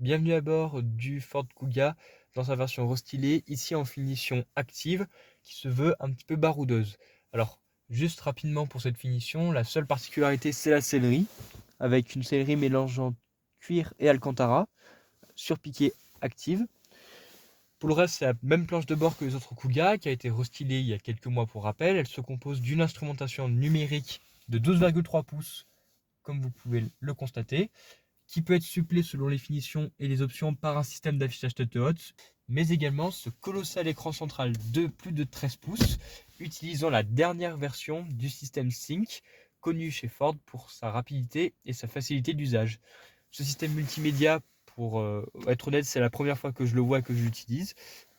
Bienvenue à bord du Ford Kuga dans sa version restylée, ici en finition active, qui se veut un petit peu baroudeuse. Alors, juste rapidement pour cette finition, la seule particularité c'est la sellerie, avec une sellerie mélangeant cuir et alcantara, surpiquée active. Pour le reste, c'est la même planche de bord que les autres Kuga, qui a été restylée il y a quelques mois pour rappel. Elle se compose d'une instrumentation numérique de 12,3 pouces, comme vous pouvez le constater, qui peut être supplé selon les finitions et les options par un système d'affichage tête haute, mais également ce colossal écran central de plus de 13 pouces, utilisant la dernière version du système Sync, connu chez Ford pour sa rapidité et sa facilité d'usage. Ce système multimédia, pour être honnête, c'est la première fois que je le vois et que je l'utilise.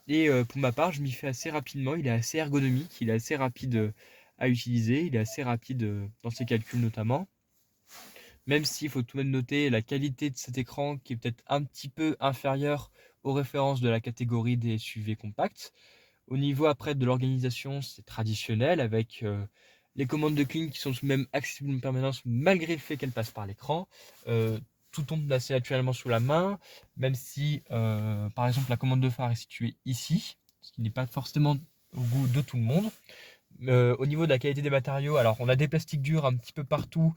Et pour ma part, je m'y fais assez rapidement. Il est assez ergonomique, il est assez rapide à utiliser, il est assez rapide dans ses calculs notamment. Même s'il faut tout de même noter la qualité de cet écran qui est peut-être un petit peu inférieure aux références de la catégorie des SUV compacts. Au niveau après de l'organisation, c'est traditionnel avec les commandes de clean qui sont tout de même accessibles en permanence malgré le fait qu'elles passent par l'écran. Euh, Tout tombe assez naturellement sous la main, même si par exemple la commande de phare est située ici, ce qui n'est pas forcément au goût de tout le monde. Au niveau de la qualité des matériaux, alors on a des plastiques durs un petit peu partout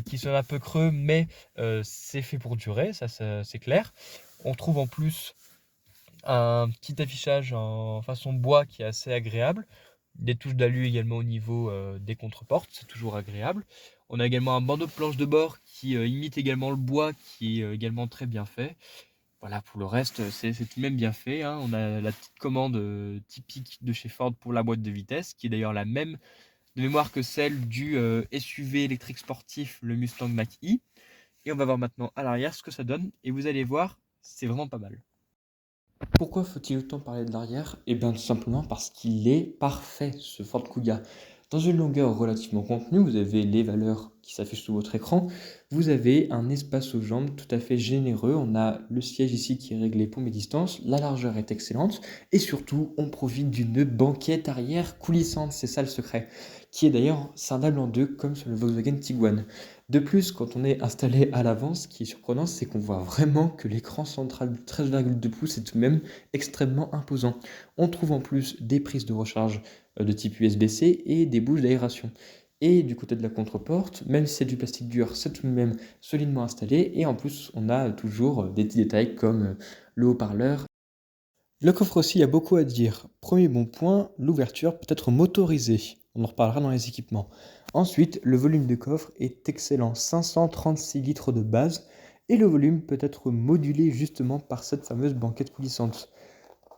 qui sont un peu creux, mais c'est fait pour durer, ça, c'est clair. On trouve en plus un petit affichage en façon bois qui est assez agréable. Des touches d'alu également au niveau des contreportes, c'est toujours agréable. On a également un bandeau de planche de bord qui imite également le bois, qui est également très bien fait. Voilà, pour le reste, c'est tout de même bien fait, hein. On a la petite commande typique de chez Ford pour la boîte de vitesse, qui est d'ailleurs la même de mémoire que celle du SUV électrique sportif, le Mustang Mach-E. Et on va voir maintenant à l'arrière ce que ça donne. Et vous allez voir, c'est vraiment pas mal. Pourquoi faut-il autant parler de l'arrière? Eh bien, tout simplement parce qu'il est parfait, ce Ford Kuga. Dans une longueur relativement contenue, vous avez les valeurs qui s'affichent sous votre écran. Vous avez un espace aux jambes tout à fait généreux. On a le siège ici qui est réglé pour mes distances. La largeur est excellente. Et surtout, on profite d'une banquette arrière coulissante. C'est ça le secret. Qui est d'ailleurs scindable en deux, comme sur le Volkswagen Tiguan. De plus, quand on est installé à l'avant, ce qui est surprenant, c'est qu'on voit vraiment que l'écran central de 13,2 pouces est tout de même extrêmement imposant. On trouve en plus des prises de recharge de type USB-C et des bouches d'aération. Et du côté de la contreporte, même si c'est du plastique dur, c'est tout de même solidement installé. Et en plus, on a toujours des petits détails comme le haut-parleur. Le coffre aussi, il y a beaucoup à dire. Premier bon point, l'ouverture peut être motorisée. On en reparlera dans les équipements. Ensuite, le volume de coffre est excellent, 536 litres de base, et le volume peut être modulé justement par cette fameuse banquette coulissante.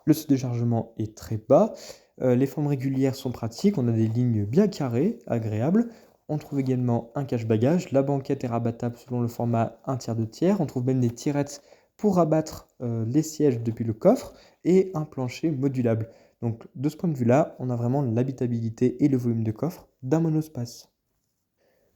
Le seuil de chargement est très bas, les formes régulières sont pratiques, on a des lignes bien carrées, agréables. On trouve également un cache-bagages, la banquette est rabattable selon le format 1 tiers 2 tiers, on trouve même des tirettes pour rabattre les sièges depuis le coffre et un plancher modulable. Donc de ce point de vue-là, on a vraiment l'habitabilité et le volume de coffre d'un monospace.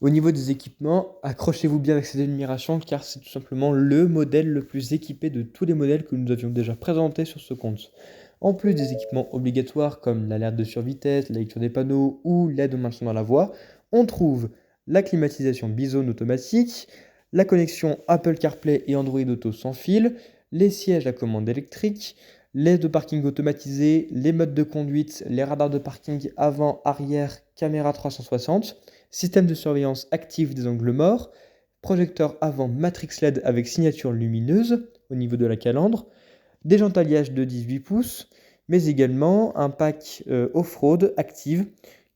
Au niveau des équipements, accrochez-vous bien avec cette admiration car c'est tout simplement le modèle le plus équipé de tous les modèles que nous avions déjà présentés sur ce compte. En plus des équipements obligatoires comme l'alerte de survitesse, la lecture des panneaux ou l'aide au maintien dans la voie, on trouve la climatisation bisone automatique, la connexion Apple CarPlay et Android Auto sans fil, les sièges à commande électrique, l'aide au parking automatisé, les modes de conduite, les radars de parking avant, arrière, caméra 360, système de surveillance active des angles morts, projecteur avant Matrix LED avec signature lumineuse au niveau de la calandre, des jantes alliages de 18 pouces, mais également un pack off-road active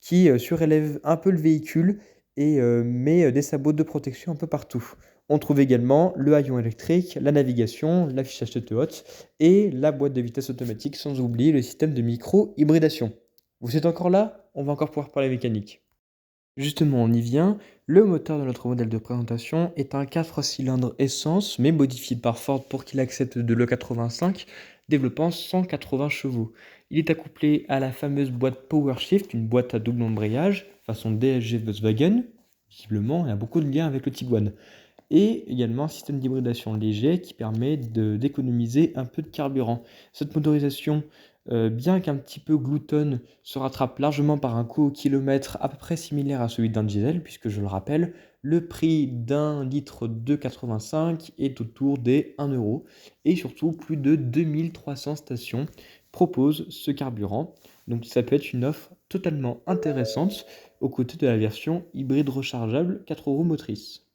qui surélève un peu le véhicule et met des sabots de protection un peu partout. On trouve également le haillon électrique, la navigation, l'affichage tête haute et la boîte de vitesse automatique, sans oublier le système de micro-hybridation. Vous êtes encore là? On va encore pouvoir parler mécanique. Justement, on y vient. Le moteur de notre modèle de présentation est un 4 cylindres essence, mais modifié par Ford pour qu'il accepte de l'E85, développant 180 chevaux. Il est accouplé à la fameuse boîte PowerShift, une boîte à double embrayage, façon DSG Volkswagen. Visiblement, il y a beaucoup de liens avec le Tiguan. Et également un système d'hybridation léger qui permet d'économiser un peu de carburant. Cette motorisation Bien qu'un petit peu gloutonne, se rattrape largement par un coût au kilomètre à peu près similaire à celui d'un diesel, puisque je le rappelle, le prix d'un litre de 85 est autour des 1 euro. Et surtout, plus de 2300 stations proposent ce carburant. Donc ça peut être une offre totalement intéressante aux côtés de la version hybride rechargeable 4 euros motrice.